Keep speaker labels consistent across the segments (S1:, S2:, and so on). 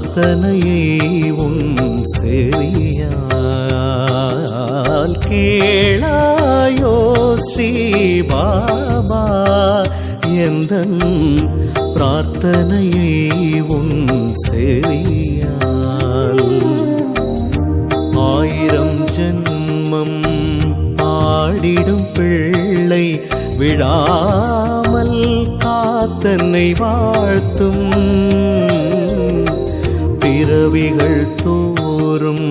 S1: பிரார்த்தனையை உன் செவியால் கேளாயோ ஸ்ரீ பாபா எந்தன் பிரார்த்தனையை உன் செவியால். 1000 ஜென்மம் பாடிடும் பிள்ளை விழாமல் காத்தன்னை வாழ்த்தும் பிறவிகள் தோறும்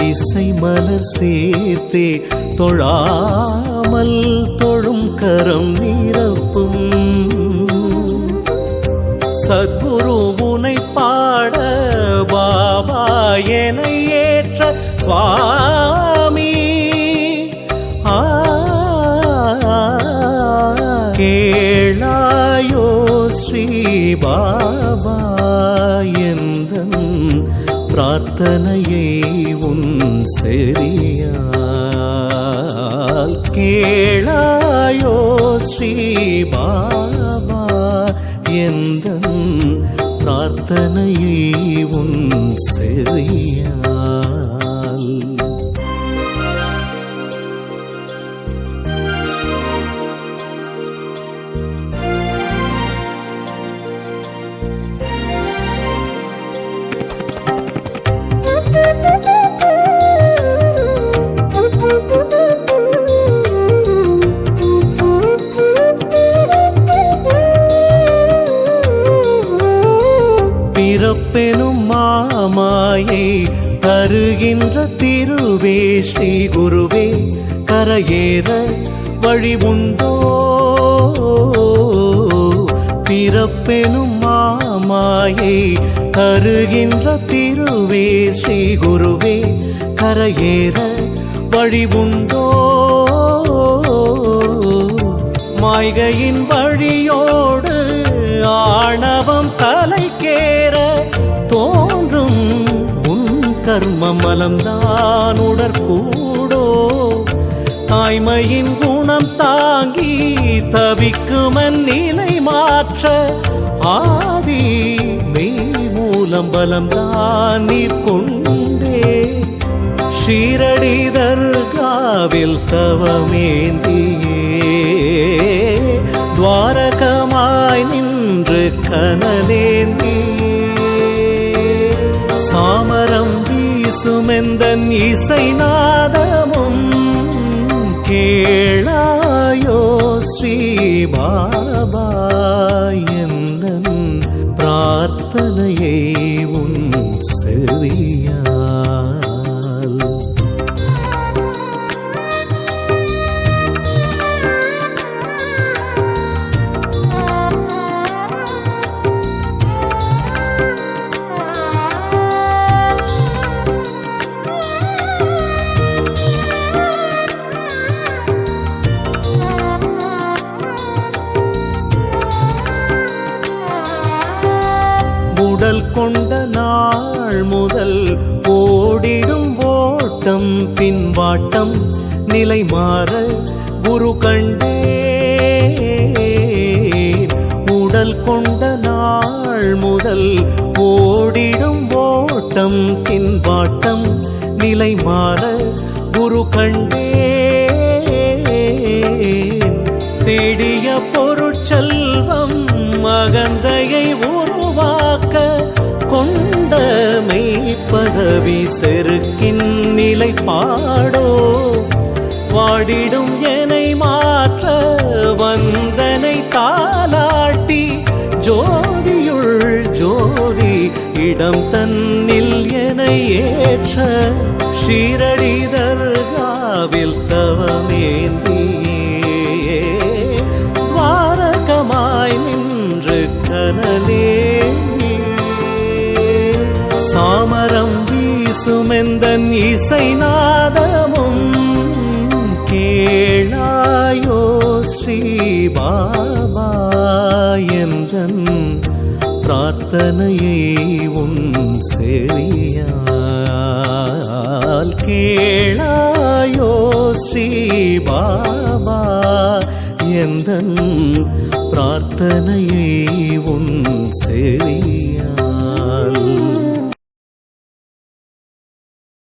S1: இசை மலர் சேர்த்தே தொழாமல் தொழும் கரம் நிரப்பும் சத்குரு உனை பாட பாபா என ஏற்ற சுவாமி கேளாயோ ஸ்ரீ பாபா எந்தன் பிரார்த்தனையை உன் செவியால் கேளாயோ ஸ்ரீ பாபா எந்தன் பிரார்த்தனையை உன் செவியால். பிறப்பெனும் மாமாயை தருகின்ற திருவே ஸ்ரீ குருவே கரையேற வழி உண்டோ. பிறப்பெனும் மாமாயை தருகின்ற திருவே ஸ்ரீ குருவே கரையேற வழி உண்டோ. மாய்கையின் வழியோடு ஆணவம் தலைக்கேற தோன்றும் உன் கர்ம மலம்தான் உடற்கூடோ. தாய்மையின் குணம் தாங்கி தவிக்குமன் நிலை மாற்ற ஆதி மெய் மூலம் பலம்தான் நீர் கொண்டே ஷீரடி தர்காவில் தவமேந்தியே துவாரகமாய் நின்று கனலேந்தி சாமரம் வீசுமெந்தன் இசைநாதமும் கேளாயோ ஸ்ரீ பாபா எந்தன் பிரார்த்தனையை உன் செவியால். உடல் கொண்ட நாள் முதல் ஓடிடும் ஓட்டம் பின்வாட்டம் நிலை மாற குரு கண்டே. உடல் கொண்ட நாள் முதல் ஓடிடும் ஓட்டம் பின்வாட்டம் நிலை மாற குரு கண்டே. தேடிய பொருட்செல்வம் மகந்தையை உருவாக்க கொண்ட மெய்ப்பதவி செருக்கின் நிலை பாடோ. வாடிடும் எனை மாற்ற வந்தனை தாலாட்டி ஜோதியுள் ஜோதி இடம் தன்னில் என ஏற்ற ஷீரடி தர்காவில் தவமேந்தியே துவாரகமாய் நின்று கனலேந்தி சாமரம் வீசுமெந்தன் இசைநாதமும் கேளாயோ ஸ்ரீ பாபா எந்தன் பிரார்த்தனையை உன் செவியால். கேளாயோ ஸ்ரீ பாபா எந்தன் பிரார்த்தனையை உன் செவியால்.